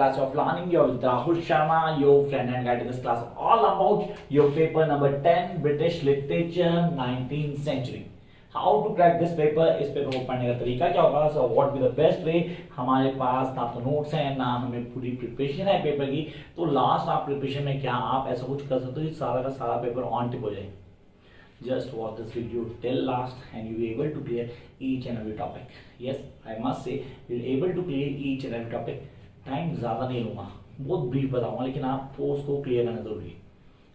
class of learning. You're with Rahul Sharma, your friend and guide in this class all about your paper number 10, British Literature 19th Century. How to crack this paper? इस paper को पढ़ने का तरीका क्या होगा? So what be the best way? हमारे पास ना तो नोट्स हैं ना हमें पूरी प्रिपरेशन है पेपर की, तो लास्ट आप प्रिपरेशन में क्या आप ऐसा कुछ कर सकते हो सारा का सारा पेपर ऑन टिप हो जाए. Just watch this video till last and you will be able to clear each and every topic. Yes, I must say you will able to clear each and every topic. Time ज़्यादा नहीं लूँगा, बहुत brief बताऊँगा, लेकिन आपको उसको clear करना जरूरी है.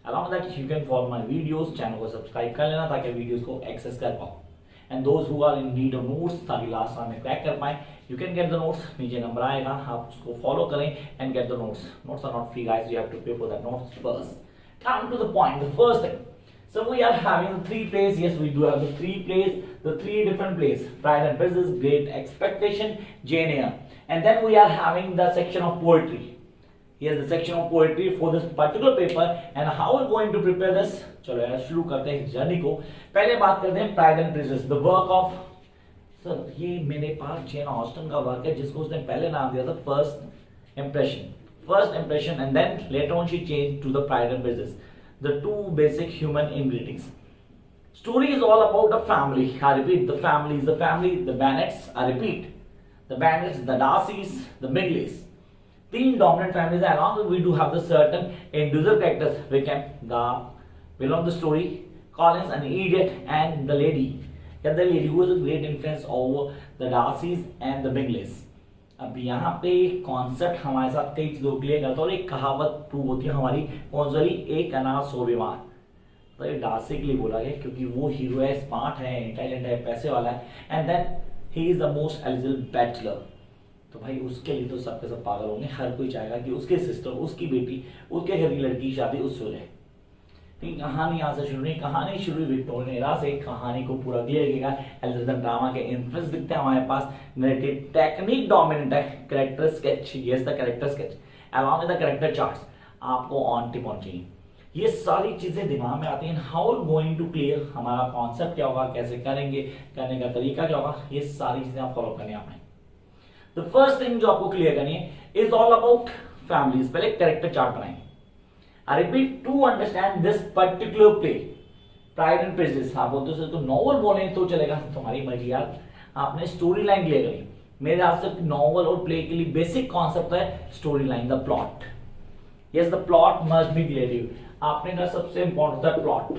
Along with that, you can follow my videos, channel को सब्सक्राइब कर लेना ताकि वीडियोस को एक्सेस कर पाओ. And those who are in need of notes ताकि लास्ट टाइम में क्रैक कर पाए, you can get the notes. नीचे नंबर आएगा, आप उसको फॉलो करें and get the notes. Notes are not free, guys. You have to pay for that notes first. Come to the point. The first thing. So we are having the three plays. Yes, we do have the three plays, the three different plays: Pride and Prejudice, Great Expectation, Jane Eyre. And then we are having the section of poetry. Yes, the section of poetry for this particular paper. And how we're going to prepare this? चलो यार शुरू करते हैं इस journey को. पहले बात करते हैं Pride and Prejudice, the work of sir ये मेरे पास जेन ऑस्टन का वर्क है जिसको उसने पहले नाम दिया था first impression, and then later on she changed to the Pride and Prejudice. The two basic human ingredients. Story is all about the family. I repeat, the family is the family. The Bennets, I repeat, the Bennets, the Darcys, the Bingleys. Three dominant families. Along with we do have the certain individual characters. Wickham, the villain of the story, Collins, an idiot, and the lady. Yeah, the lady who was a great influence over the Darcys and the Bingleys. अब यहाँ पे concept हमारे साथ कई चीजों को clear करता है और एक कहावत प्रूव होती है हमारी कौन सी, एक अनार सौ बीमार. तो ये डार्सी के लिए बोला गया क्योंकि वो हीरो है, स्मार्ट है, इंटेलिजेंट है, पैसे वाला है, and then he is the most eligible bachelor. तो भाई उसके लिए तो सबके सब पागल होंगे, हर कोई चाहेगा कि उसके सिस्टर, उसकी बेटी, उसके घर की लड़की की शादी उससे हो जाए. लेकिन कहानी यहाँ से शुरू नहीं, कहानी शुरू विक्टोरियन एरा से. कहानी को पूरा क्लियर किया, एलिजाबेथ ड्रामा के इन्फ्लुएंस दिखते हैं हमारे पास. नैरेटिव टेक्निक डोमिनेंट है. Character sketch, yes the character sketch along with the character charts आपको ऑन टिप होनी चाहिए. ये सारी चीजें दिमाग में आती हैं. हाउ गोइंग टू क्लियर, हमारा कॉन्सेप्ट क्या होगा, कैसे करेंगे, करने का तरीका क्या होगा, ये सारी चीजें आप फॉलो करनी है आपने. द फर्स्ट थिंग जो आपको क्लियर करनी है इज ऑल अबाउट फैमिलीज. पहले कैरेक्टर चार्ट बनाएंगे. I repeat, to understand this particular play, Pride and Prejudice, आप बोलते हो तो नॉवल बोले तो चलेगा, तुम्हारी मर्जी यार. आपने स्टोरी लाइन क्लियर करी. मेरे हिसाब से नॉवल और प्ले के लिए बेसिक कॉन्सेप्ट है story line, the plot. Yes, the plot must be clear. आपने कहा सबसे इंपॉर्टेंट होता है प्लॉट.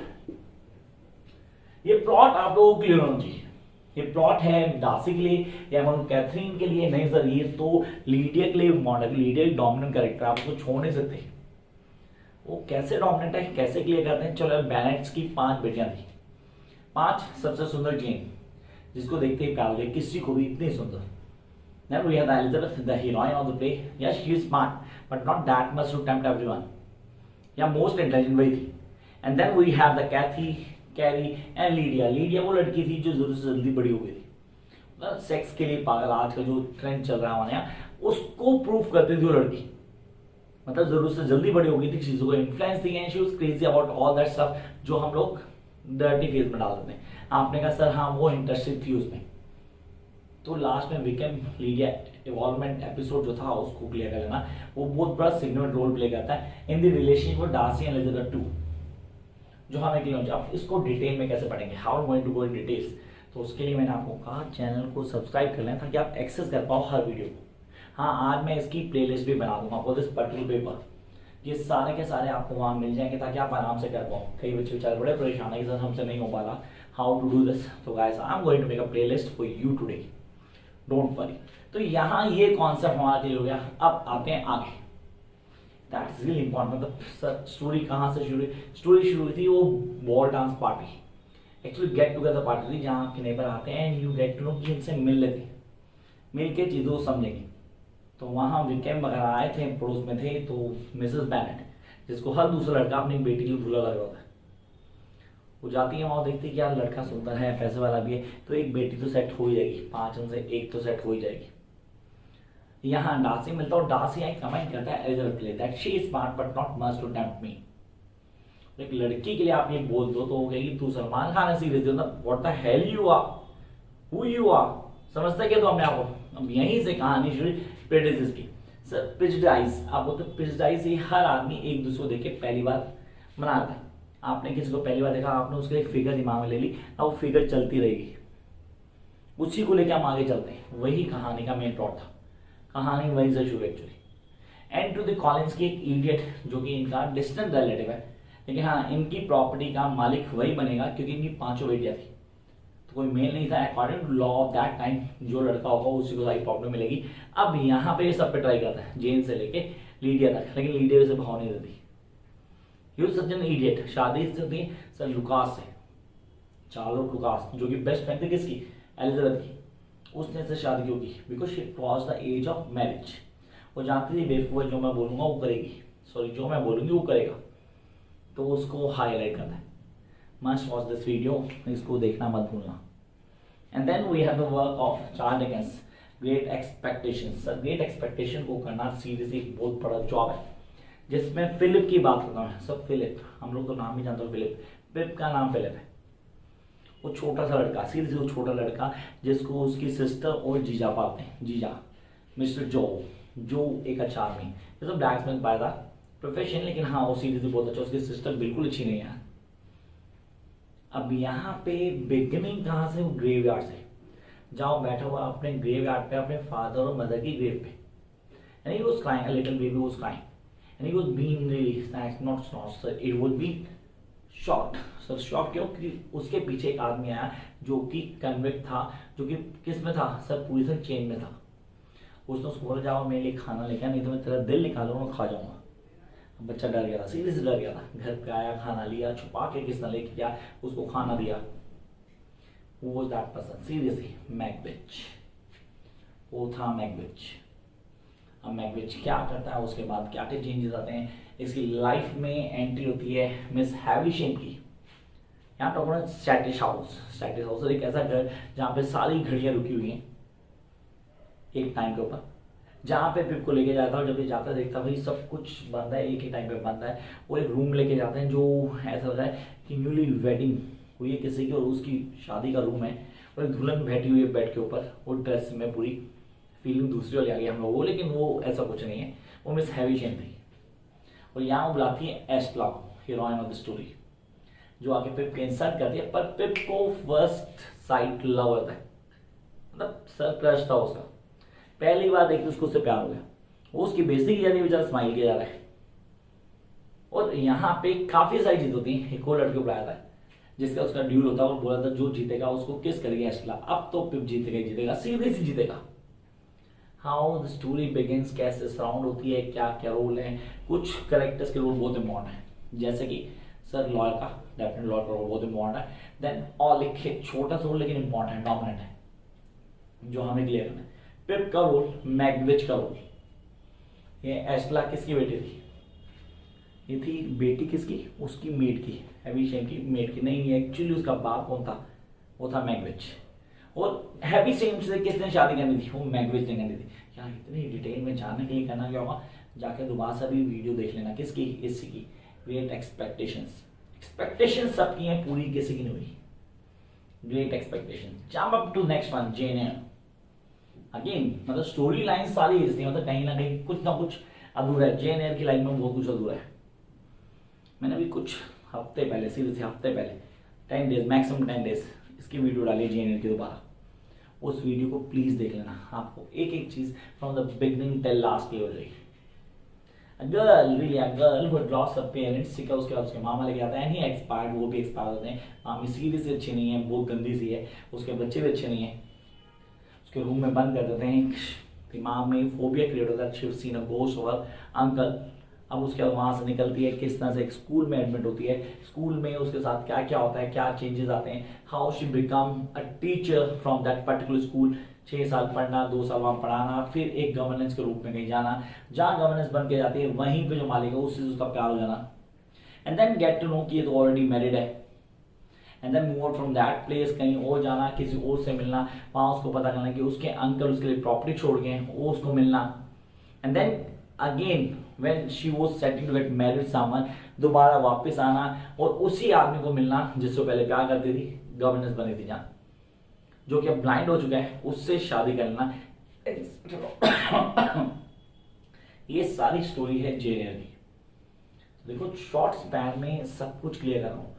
ये प्लॉट आप लोगों को क्लियर होना चाहिए. ये प्लॉट है डार्सी के लिए या कैथरीन के लिए नहीं सर, ये तो लीडिया के लिए मॉडल. लीडिया एक डोमिनेंट कैरेक्टर, आप उसको छोड़ नहीं सकते. वो कैसे डोमिनेंट है, कैसे क्लियर करते हैं. चलो, बेनेट्स की 5 बेटियां थी. 5 सबसे सुंदर जेन, जिसको देखते ही प्यार हो गया किसी को भी, इतनी सुंदर. Then we have the Elizabeth, the heroine of the play. Yes, she is smart, but not that much to tempt everyone. Yeah, most intelligent वही थी. And then we have the Kathy, Carrie and Lydia. Lydia वो लड़की थी जो जरूर से जल्दी बड़ी हो गई थी. मतलब सेक्स के लिए पागल, आज का जो ट्रेंड चल रहा है हमारे यहाँ, उसको प्रूफ करती थी वो लड़की. मतलब जरूर से जल्दी बड़ी हो गई थी, चीजों को इन्फ्लुएंस थी, and she was crazy about all that stuff जो हम लोग डर्टी फेज में डाल देते हैं. आपने कहा सर हाँ वो इंटरेस्टेड थी उसमें. तो लास्ट में विकम लीडिया इवॉल्वमेंट एपिसोड जो था उसको क्लियर कर लेना. वो बहुत बड़ा सिग्निफिकेंट रोल प्ले करता है in the relationship with Darcy and Elizabeth too, जो हमें क्लियर हो जाए. अब इसको डिटेल में कैसे पढ़ेंगे, how going to go in details, तो उसके लिए मैंने आपको कहा चैनल को सब्सक्राइब कर लें ताकि आप एक्सेस कर पाओ हर वीडियो को. हाँ, आज मैं इसकी प्लेलिस्ट भी बना दूंगा फॉर दिस पर्टिकुलर पेपर. ये सारे के सारे आपको वहाँ मिल जाएंगे ताकि आप आराम से कर पाओ. कई बच्चे बेचारे बड़े परेशान है कि सर हमसे नहीं हो पा रहा, हाउ टू डू दिस. तो guys, I am going to make a playlist for you today, don't worry. तो यहाँ ये कॉन्सेप्ट हमारा क्लियर हो गया. अब आते हैं आगे. That's really important. मतलब सर स्टोरी कहाँ से शुरू हुई? स्टोरी शुरू हुई थी वो ball dance party, actually get together party थी जहाँ आपके नेबर आते हैं and you get to know कि इनसे मिल लेते, मिल के चीज़ों को समझेंगे. तो वहाँ विकेम वगैरह आए थे, पड़ोस में थे. तो मिसेस बेनेट, जिसको हर दूसरा लड़का अपनी बेटी के लिए दूल्हा लगा होता है, वो जाती है वहाँ, देखती है कि यार लड़का सुंदर है, पैसे वाला भी है, तो एक बेटी तो सेट हो ही जाएगी, 5 में से एक तो सेट हो ही जाएगी. यहाँ डार्सी मिलता है और डार्सी आई कमेंट करता है Elizabeth play that she is smart but not much to tempt me. एक लड़की के लिए आप ये बोल दो तो वो कहेगी तू सलमान खान है serious, what the hell you are, who you are. समझते क्या तो हमने आपको. अब यहीं से कहानी शुरू प्रेजुडिस की. सर प्रेजुडाइज, आप बोलते प्रेजुडाइज ही हर आदमी एक दूसरे को देख के पहली बार मनाता है। आपने किसी को पहली बार देखा, आपने उसके एक फिगर दिमाग में ले ली, अब वो फिगर चलती रहेगी, उसी को लेकर हम आगे चलते हैं। वही कहानी का मेन प्लॉट था, कहानी वहीं से शुरू actually. And to the Collins की एक इडियट जो कि इनका डिस्टेंट रिलेटिव है, लेकिन हाँ इनकी प्रॉपर्टी का मालिक वही बनेगा क्योंकि इनकी 5 बेटियां थी, तो कोई मेल नहीं था। According to law of that time जो लड़का होगा उसी को सारी प्रॉपर्टी मिलेगी। अब यहाँ पे सब पे ट्राई करता है, जेन से लेके लीडिया तक, लेकिन लीडिया से भाव नहीं देती। Such an idiot. शादी होती है सर लुकास से, चार्लोट लुकास, जो कि बेस्ट फ्रेंड थी किसकी, एलिजाबेथ की। उसने से शादी क्यों की, because she cross the age of marriage. वो जानती थी बेवकूफ जो मैं बोलूंगा वो करेगी, सॉरी जो मैं बोलूंगी वो करेगा, तो उसको हाईलाइट करना है। मस्ट वॉच दिस वीडियो, इसको देखना मत भूलना। And then we have the work of Charles Dickens, great expectations. Sir great expectation को करना सीरियसली एक बहुत बड़ा जॉब है, जिसमें फिलिप की बात करता हूँ। सब फिलिप, हम लोग तो नाम ही जानते हो फिलिप, पिप का नाम फिलिप है। वो छोटा सा लड़का, सीरियसली वो छोटा लड़का जिसको उसकी सिस्टर और जीजा पालते हैं, जीजा मिस्टर जो एक अच्छा आदमी, जैसे ब्लैकस्मिथ पाया था प्रोफेशन, लेकिन हाँ वो सीरियसली बहुत अच्छा, उसकी सिस्टर बिल्कुल अच्छी नहीं है। अब यहाँ पे बिगिनिंग कहाँ से, वो ग्रेवयार्ड से। जाओ बैठा हुआ अपने ग्रेवयार्ड पे, अपने फादर और मदर की ग्रेव पे, and he was crying, a little baby was crying, and he was being really not sir, it would be shocked. Sir shock क्यों, क्योंकि उसके पीछे एक आदमी आया जो कि कन्विक्ट था, जो कि किस में था सर, पोजीशन चेन में था। उसने उसको बोला जाओ मेरे लिए खाना लेकर, नहीं तो मैं तेरा दिल निकालूंगा और खा जाऊंगा। बच्चा डर गया था, सीरियसली डर गया था। घर पे आया, खाना लिया, छुपा के किसने लेके गया, उसको खाना दिया। Who was that person? Seriously, Macbeth. वो था मैकबेथ। अब मैकबेथ क्या करता है, उसके बाद क्या क्या चेंजेस आते हैं इसकी लाइफ में। एंट्री होती है मिस हैविशेम की। यहाँ टॉक अबाउट स्टैटिश हाउस। स्टैटिश हाउस एक ऐसा घर जहाँ पे सारी घड़ियाँ रुकी हुई हैं एक टाइम के ऊपर, जहाँ पे पिप को लेके जाता है और जब ये जाता है देखता है भाई सब कुछ बंद है, एक ही टाइम पे बंद है। वो एक रूम लेके जाते हैं जो ऐसा लग रहा है कि न्यूली वेडिंग हुई है किसी की और उसकी शादी का रूम है, और एक दुल्हन बैठी हुई है बेड के ऊपर, वो ड्रेस में पूरी फीलिंग दूसरी वाली आ गई हम लोगों को, लेकिन वो ऐसा कुछ नहीं है, वो मिस हैविशेम थी। और यहाँ वो बुलाती है एस्ट्ला, हीरोइन ऑफ द स्टोरी, जो आके पिप के इंसल्ट करती है। पर पिप को फर्स्ट साइट लव होता है, मतलब सर क्रश था उसका, पहली बार देखते उसको उससे प्यार हो गया। वो उसकी बेइज्जती की जा रही है, बेचारा स्माइल किया जा रहा है। और यहाँ पे काफी सारी चीज होती है। एक और लड़के को बुलाया था जिसका उसका ड्यूल होता है और बोला था जो जीतेगा उसको किस करेगी एस्ट्ला। अब तो पिप जीतेगा ही जीतेगा, सीधे से जीतेगा। हाउ द स्टोरी बिगिंस, कैसे सराउंड होती है, क्या क्या रोल है। कुछ कैरेक्टर्स के रोल बहुत इंपॉर्टेंट है, जैसे कि सर लॉयर का, डेफिनेट लॉयर का रोल बहुत इंपॉर्टेंट है। देन ऑल एक छोटा सा रोल लेकिन इंपॉर्टेंट डोमिनेंट है जो हमें क्लियर करना है। पिप का रोल, मैकबेथ का रोल। ये एस्ट्ला किसकी बेटी थी, ये थी बेटी किसकी, उसकी मेड की, हैविशेम की मेड की। नहीं एक्चुअली उसका बाप कौन था, वो था मैकबेथ। और हैविशेम से किसने शादी करनी थी, वो मैकबेथ ने करनी थी। यार इतनी डिटेल में जानने के लिए करना क्या होगा, जाके दोबारा से भी वीडियो देख लेना। किसकी, इसी की, ग्रेट एक्सपेक्टेशंस। एक्सपेक्टेशंस सबकी हैं, पूरी किसी की नहीं हुई। Great expectation. Jump up to next one, Jane Eyre. Again मतलब स्टोरी लाइन सारी ऐसी, मतलब कहीं ना कहीं कुछ ना कुछ अधूरा है। जेन एयर की लाइन में बहुत कुछ अधूरा है। मैंने अभी कुछ हफ्ते पहले, सीरियसली हफ्ते पहले, 10 डेज, मैक्सिमम 10 डेज इसकी वीडियो डाली जेन एयर की दोबारा। उस वीडियो को प्लीज देख लेना, आपको एक एक चीज from the beginning till last clear हो जाएगी। Girl who had lost her parents, ठीक है, उसके बाद उसके मामा लेके आता है, ही एक्सपायर्ड, वो भी एक्सपायर होते हैं। मामी सीरियसली अच्छी नहीं है, बहुत गंदी सी है, उसके बच्चे भी अच्छे नहीं है, उसके रूम में बंद कर देते हैं। दिमाग में फोबिया क्रिएट होता है, she seen a ghost of uncle. अब उसके बाद वहाँ से निकलती है, किस तरह से एक स्कूल में एडमिट होती है, स्कूल में उसके साथ क्या क्या होता है, क्या चेंजेस आते हैं, how she become a teacher from that particular school. 6 साल पढ़ना, 2 साल वहाँ पढ़ाना, फिर एक गवर्नेंस के रूप में कहीं जाना, जहाँ गवर्नेंस बन के जाती है वहीं पे जो मालिक है उससे उसका प्यार हो जाना। And then get to know कि ये तो ऑलरेडी मैरिड है। And then move from that place, कहीं और जाना, किसी और से मिलना, वहाँ उसको पता करना कि उसके अंकल उसके लिए प्रॉपर्टी छोड़ गए हैं, वो उसको मिलना। And then again when she was setting to get married someone, दोबारा वापस आना और उसी आदमी को मिलना जिससे पहले प्यार करती थी, गवर्नेंस बनी थी जहाँ, जो कि अब ब्लाइंड हो चुका है, उससे शादी करना। ये सारी स्टोरी है जेनियर की। देखो शॉर्ट स्पैन में सब कुछ क्लियर कर रहा हूँ।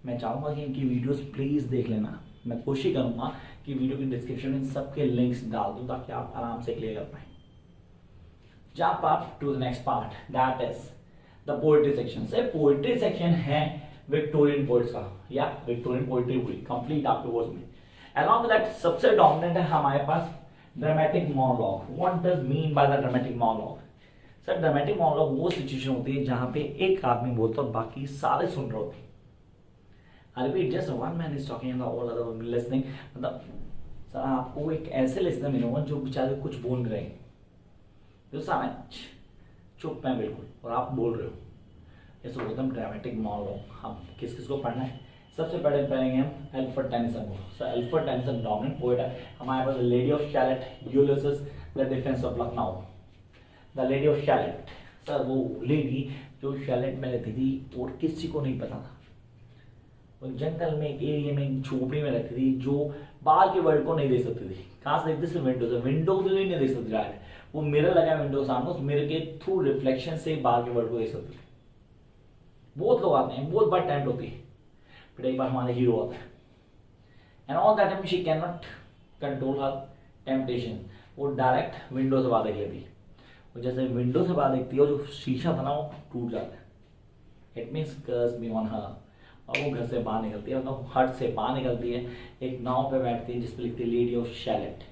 मैं चाहूँगा कि इनकी वीडियोस प्लीज़ देख लेना। मैं कोशिश करूँगा कि वीडियो के डिस्क्रिप्शन में सबके लिंक्स डाल दूँ ताकि आप आराम से क्लियर कर पाएँ। Jump up to the next part, that is the poetry section. से पोएट्री सेक्शन है विक्टोरियन पोएट्स का या विक्टोरियन पोएट्री पूरी कंप्लीट आपके कोर्स में। अलॉन्ग विद दैट सबसे डोमिनेंट है हमारे पास dramatic monologue. What does mean by the dramatic monologue? Sir dramatic monologue वो सिचुएशन होती है जहां पे एक आदमी बोलता है बाकी सारे सुन रहे होते हैं। I repeat, just one man is talking and all other listening. मतलब सर आपको एक ऐसे लिसनर मिलेगा जो बेचारे कुछ बोल रहे हैं, जो सामने चुप है बिल्कुल और आप बोल रहे हो। ऐसे होता है ड्रामेटिक मोनोलॉग। हम किस किस को पढ़ना है? सबसे पहले पढ़ेंगे हम अल्फ्रेड टेनिसन को। Sir Alfred Tennyson dominant poet है। हमारे पास lady of Shalott, Ulysses, the defence of Lucknow. The lady of Shalott, sir वो लेडी जो शैलेट में रहती थी और किसी को नहीं पता था। वो जंगल में एक एरिया में एक झोपड़ी में रहती थी जो बाहर के वर्ल्ड को नहीं देख सकती थी। कहाँ से देखती थी? विंडो से। विंडो भी नहीं देख सकती डायरेक्ट, वो मिरर लगा विंडो सामने, उस मिरर के थ्रू रिफ्लेक्शन से बाहर के वर्ल्ड को देख सकती थी। बहुत लोग आते हैं, बहुत बार टेम्प्ट होती है, फिर एक बार हमारे हीरो आता है and all that time she can not control her temptation. वो डायरेक्ट विंडो से बाहर देख लेती है। और जैसे विंडो से बाहर देखती है, जो शीशा था ना वो टूट जाता है। It means curse me on her. और वो घर से बाहर निकलती है, मतलब हट से बाहर निकलती है, एक नाव पे बैठती है जिस पे लिखती है lady of chalet.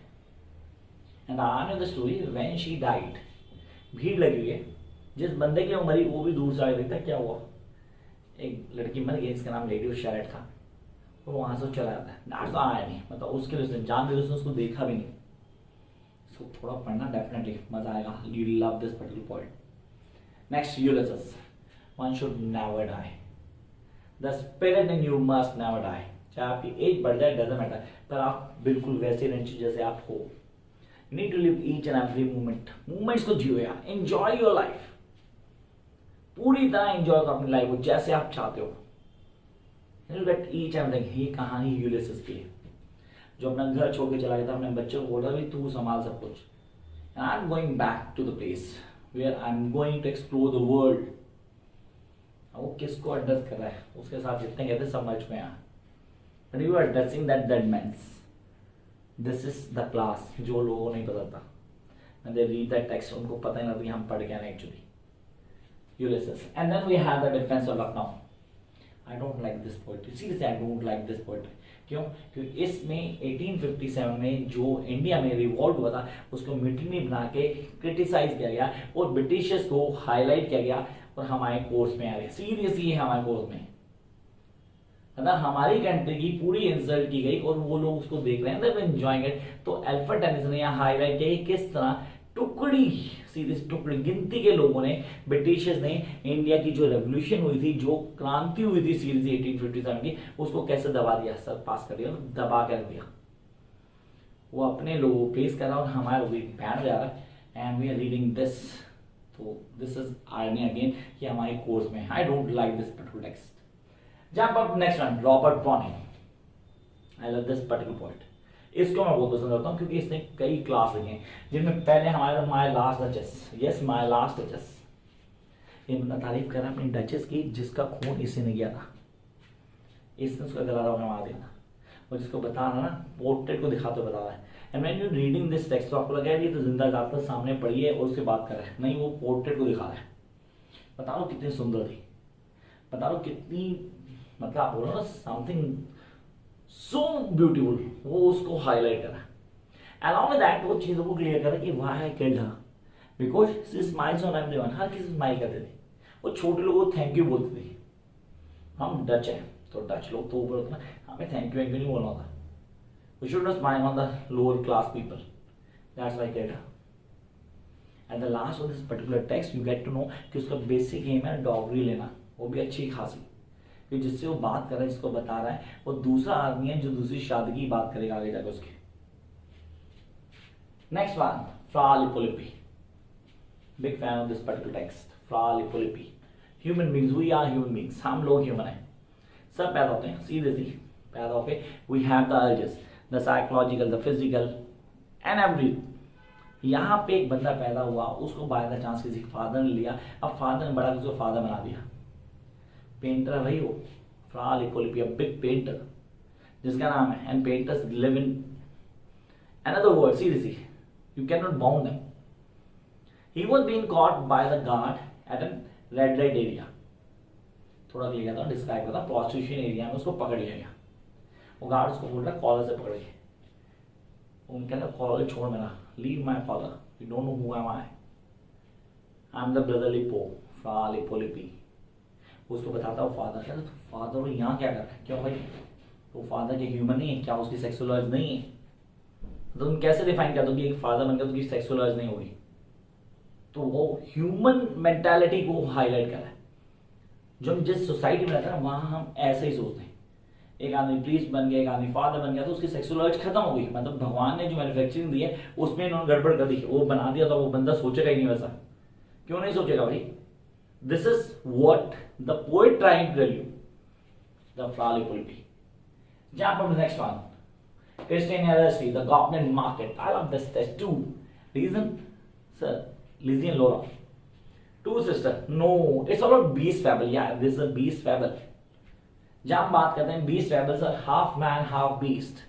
And I know the story when she died. भीड़ लगी हुई है, जिस बंदे के वो मरी वो भी दूर से आके देखता है क्या हुआ। एक लड़की मर गई जिसका नाम लेडी ऑफ शैलेट था, वो वहां से चला जाता है। डांट तो आया नहीं, मतलब उसके लिए उसने जान दी, उसने उसको देखा भी नहीं। इसको थोड़ा पढ़ना डेफिनेटली मजा आएगा। You love this particular point. Next Ulysses, one should never die. The spirit in you must never die. चाहे आपकी एज बढ़ जाए डजंट मैटर, पर आप बिल्कुल वैसे रहने चाहिए जैसे आप हो। You need to live each and every moment. Moments को जियो यार, एंजॉय योर लाइफ, पूरी तरह एंजॉय करो अपनी लाइफ को जैसे आप चाहते हो। Gate each and everything. ये कहानी यूलियस की है जो अपना घर छोड़ के चला गया था, अपने बच्चों को बोल रहा तू संभाल सब कुछ। And I am going back to the place where I am going to explore the world. वो किसको एड्रेस कर रहा है? उसके साथ जितने कहते समझ में आया, but you are addressing that dead man's. This is the class जो लोगों को नहीं पता था। When they read that text, उनको पता ही नहीं था हम पढ़ क्या रहे actually. Ulysses. And then we have the defense of Lucknow. I don't like this poetry. Seriously, I don't like this poetry. क्यों? क्योंकि इसमें 1857 में जो इंडिया में रिवॉल्ट हुआ था उसको मिटनी बना के क्रिटिसाइज किया गया और ब्रिटिशर्स को हाईलाइट किया गया और हमारे कोर्स में आ गया। सीरियसली है हमारे कोर्स में, मतलब हमारी कंट्री की पूरी इंसल्ट की गई और वो लोग उसको देख रहे हैं, एंजॉयिंग इट। तो अल्फ्रेड टेनिसन ने यहाँ हाईलाइट किया कि किस तरह टुकड़ी, सीरीज टुकड़ी गिनती के लोगों ने, ब्रिटिशर्स ने इंडिया की जो रेवोल्यूशन हुई थी, जो क्रांति हुई थी सीरीज 1857 की, उसको कैसे दबा दिया, सर पास कर दिया, दबा कर दिया। वो अपने लोगों को प्रेस कर रहा है और हमारे लोग बैठ जा रहा है। And we are reading this, तो दिस इज आर्मी अगेन कि हमारे कोर्स में। I don't like this particular text. Jump up next one, Robert Browning. I love this particular point. इसको मैं बहुत पसंद करता हूँ क्योंकि इसने कई क्लास लिखे हैं, जिनमें पहले हमारे my last duchess, yes my last duchess. ये बंदा तारीफ कर रहा है अपनी डचेस की जिसका खून इससे नहीं गया था, इसने उसका गला दबा मार दिया था। और जिसको बता रहा ना, पोर्ट्रेट को दिखाते बता रहा है। And when you reading this text तो आपको लगा ये तो जिंदा जाता सामने पड़ी है और उससे बात कर रहा है, नहीं वो पोर्ट्रेट को दिखा रहा है। बता लो कितनी सुंदर थी, बता लो कितनी, मतलब आप बोलो ना समथिंग सो ब्यूटीफुल, वो उसको हाईलाइट करा। अलॉन्ग विद दैट वो चीज़ों को क्लियर करा कि why I killed her, because she smiles on everyone. हर किसी स्माइल करते थे, वो छोटे लोगों को थैंक यू बोलते थे। हम डच हैं तो डच लोग तो ऊपर होता ना, हमें थैंक यू नहीं बोलना होता। We should not smile on the lower class people, that's why killed her. At the last of this particular text you get to know कि उसका बेसिक एम है डॉगरी लेना, वो भी अच्छी खासी, कि जिससे वो बात कर रहा है, जिसको बता रहा है वो दूसरा आदमी है जो दूसरी शादी की बात करेगा आगे जाकर उसके। Next one, Fra Lippo Lippi. Big fan of this particular text, Fra Lippo Lippi. Human beings, we are human beings, हम लोग ह्यूमन हैं, सब पैदा होते हैं सीरियसली पैदा होके। We have the urges, the psychological, the physical and every यहाँ पे एक बंदा पैदा हुआ, उसको बाय द चांस किसी फादर ने लिया, अब फादर ने बड़ा उसको फादर बना दिया। पेंटर है भाई वो, फ्रा लिपोलिपी, बिग पेंटर जिसका नाम है, and painters live in another world, seriously you can not bound them. He was being caught by the guard at an red light area, थोड़ा लिया था डिस्क्राइब करता, प्रोस्टिट्यूशन एरिया में उसको पकड़ लिया गया। वो गार्ड उसको बोल रहा है कॉलर से पकड़ के, उनके अंदर कॉलर छोड़ मेरा, leave my collar, you don't know who am I am the brother Lippo, Fra Lippo Lippi. उसको बताता हूँ फादर, क्या तो फादर वो यहाँ क्या कर रहा है, क्यों भाई वो फादर के ह्यूमन नहीं है क्या, उसकी सेक्सुअल अर्ज नहीं है, तो तुम कैसे डिफाइन कर दो कि एक फादर बनकर उसकी सेक्सुअल अर्ज नहीं होगी। तो वो ह्यूमन मेंटालिटी को हाईलाइट कर रहा है। जो हम जिस सोसाइटी में रहते हैं वहां हम ऐसे ही सोचते हैं, एक आदमी प्रीस्ट बन गया, एक आदमी फादर बन गया तो उसकी सेक्सुअल अर्ज खत्म हो गई, मतलब भगवान ने जो मैन्युफैक्चरिंग दी है उसमें इन्होंने गड़बड़ कर दी, वो बना दिया तो वो बंदा सोचेगा ही नहीं वैसा, क्यों नहीं सोचेगा भाई। This is what the poet trying to tell you, the Fra Lippo Lippi. Jump on the next one. Christian heresy, the Goblin Market. I love this test too. Reason, sir, Lizzie and Laura. Two sisters. No, it's all about beast fable. Yeah, this is a beast fable. जब हम बात करते हैं beast fables are half man, half beast.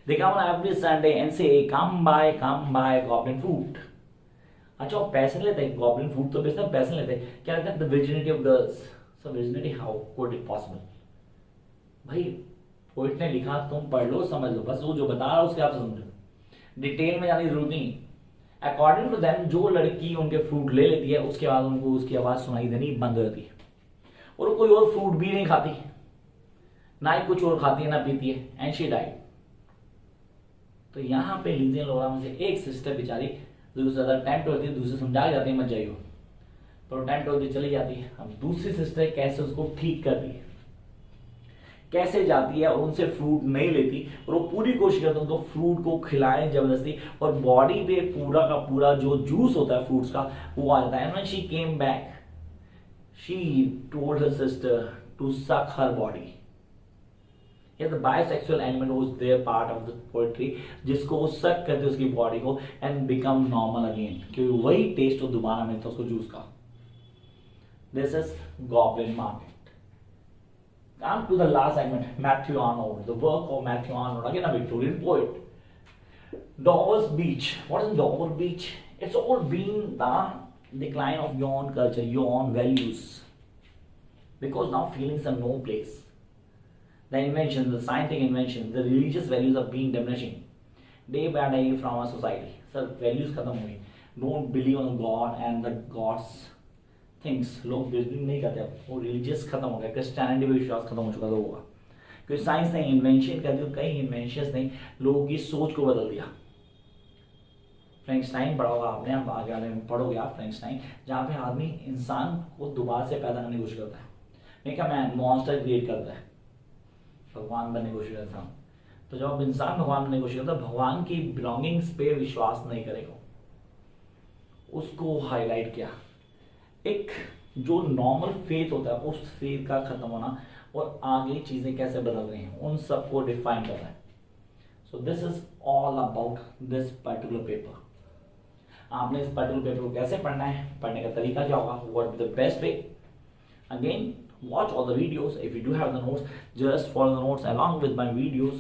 They come on every Sunday and say, come buy goblin food. अच्छा वो पैसे लेते हैं, goblin food तो बेचते हैं, पैसे लेते हैं, क्या कहते हैं the virginity of girls. So virginity, how could it possible? भाई पोइट ने लिखा, तुम पढ़ लो समझ लो, बस वो जो बता रहा है उसके आप समझो, डिटेल में जाने की जरूरत नहीं। अकॉर्डिंग टू देम जो लड़की उनके फ्रूट ले लेती है उसके बाद उनको उसकी आवाज सुनाई देनी बंद हो जाती है, और कोई और फ्रूट भी नहीं खाती, ना ही कुछ और खाती है ना पीती है, एंड शी डाइड। तो यहाँ पे लीजिए लोरा में से एक सिस्टर बेचारी जो ज्यादा टेम्प्ट होती है, दूसरे समझा जाती है मत जाइयो, तो टेम्प्ट होती चली जाती है। अब दूसरी सिस्टर कैसे उसको ठीक करती है, कैसे जाती है और उनसे फ्रूट नहीं लेती, और वो पूरी कोशिश करती है उनको फ्रूट को खिलाए जबरदस्ती, और बॉडी पे पूरा का पूरा जो जूस होता है फ्रूट्स का वो आ जाता है। When she came back she told her sister to suck her body. Yes, the bisexual element was their part of the poetry, जिसको वो सक करते उसकी बॉडी को एंड बिकम नॉर्मल अगेन, क्योंकि वही टेस्ट वो दोबारा मिलता उसको जूस का। This is goblin market. Come to the last segment, Matthew Arnold, the work of Matthew Arnold, again a Victorian poet. Dover's Beach. What is Dover Beach? It's all been the decline of your own culture, your own values. Because now feelings have no place. The inventions, the scientific inventions, the religious values are being diminishing day by day from our society. Sir, values खत्म हुई. Don't believe on God and the gods. Things लोग believe नहीं करते, वो religious खत्म हो गया, Christianity में विश्वास खत्म हो चुका लोगों का, क्योंकि साइंस ने इन्वेंशन कर दी, कई इन्वेंशंस ने लोगों की सोच को बदल दिया। फ्रैंकस्टाइन पढ़ा होगा आपने, आप आगे वाले में पढ़ोगे आप फ्रैंकस्टाइन, जहाँ पे आदमी इंसान को दोबारा से पैदा करने की कोशिश करता है, make a man, monster create करता है, भगवान बनने की कोशिश करता है। तो जब इंसान भगवान बनने की कोशिश करता है, भगवान की बिलोंगिंग्स पे विश्वास नहीं करेगा, उसको हाईलाइट किया। एक जो नॉर्मल फेथ होता है उस फेथ का खत्म होना और आगे चीजें कैसे बदल रही हैं उन सबको डिफाइन कर रहा है। So this is all about this particular paper. आपने इस पर्टिकुलर पेपर को कैसे पढ़ना है, पढ़ने का तरीका क्या होगा, what the best way. Again watch all the videos. If you do have the notes, just follow the notes along with my videos.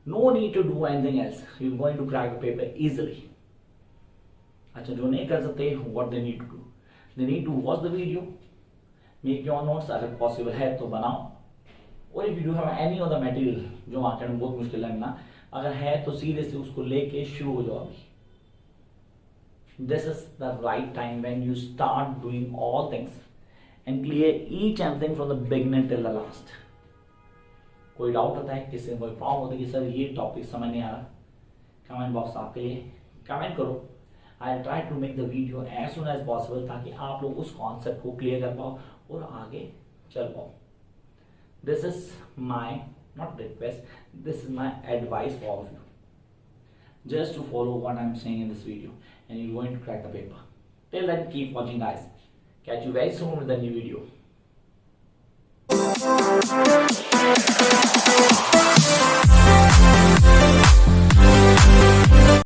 No need to do anything else. You're going to crack the paper easily. अच्छा, जो नहीं कर सकते, what they need to do, they need to watch the video, make your notes, अगर possible है तो बनाओ, और if you do have any other material जो मार्केट में बहुत मुश्किल है मिलना, अगर है तो सीधे से उसको लेके शुरू हो जाओ अभी। This is the right time when you start doing all things and clear each and thing from the beginning till the last. कोई डाउट होता है, किसी कोई प्रॉब्लम होता है कि सर ये टॉपिक समझ नहीं आ रहा, कमेंट बॉक्स आपके लिए, कमेंट करो। I try to make the video as soon as possible ताकि आप लोग उस कॉन्सेप्ट को क्लियर कर पाओ और आगे चल पाओ। This is my not request, this is my advice for all of you, just to follow what I'm saying in this video and you're going to crack the paper. Till then, keep watching guys. Catch you very soon with a new video.